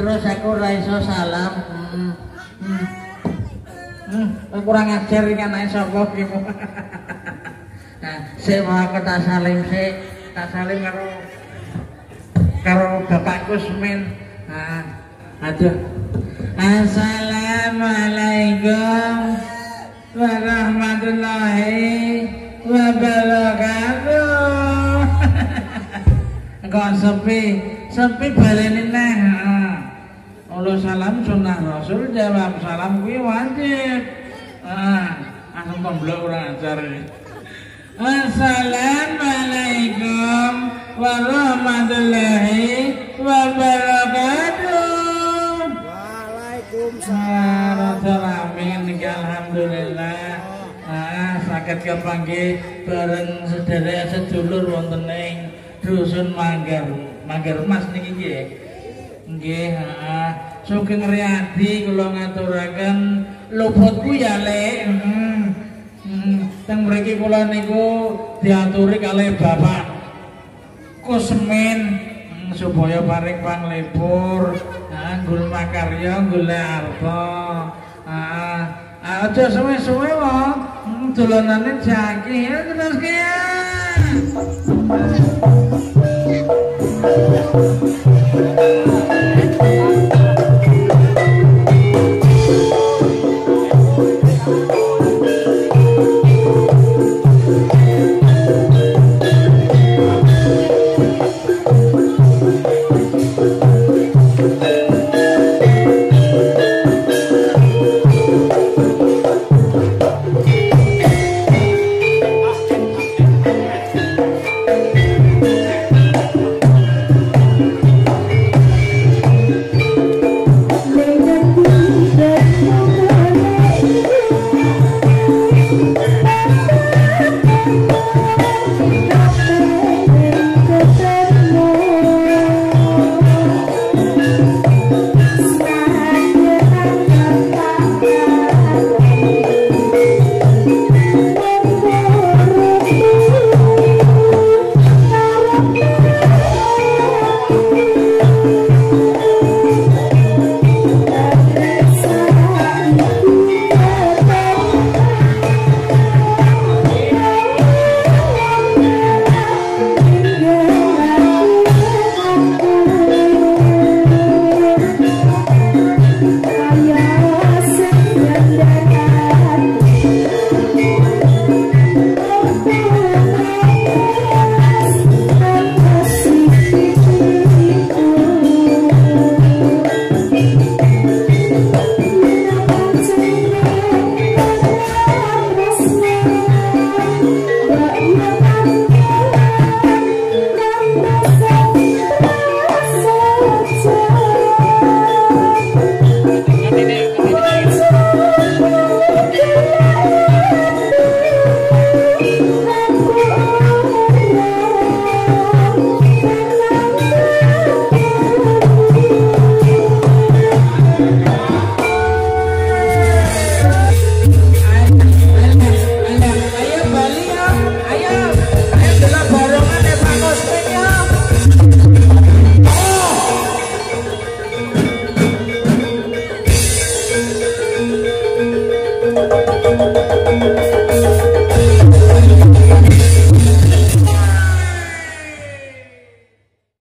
terus aku ora iso salam. Kurang ajar iki anake sapa iki. Nah, sik wae aku tak salim sik. Tak salim karo bapakku Semin. Nah, aduh. Assalamualaikum warahmatullahi wabarakatuh. Kok sepi baleni neh. Allah salam sunnah Rasul, jawab salam kuwi wajib. Asem komblok ora ajar iki. Assalamualaikum warahmatullahi wabarakatuh. Waalaikumsalam. Amin. Alhamdulillah. Saged kepanggih bareng sedherek sedulur wonten ing dusun Manggar Mas niki nggih. Nggih, Sugeng Riyadi kula ngaturaken luputku ya Lek. Teng mriki kula niku diaturi kalih Bapak Kusmin supaya paring panglipur, nggul makarya, golek arta. Aja suwe-suwe wae, dolanane jaki ya terus ki.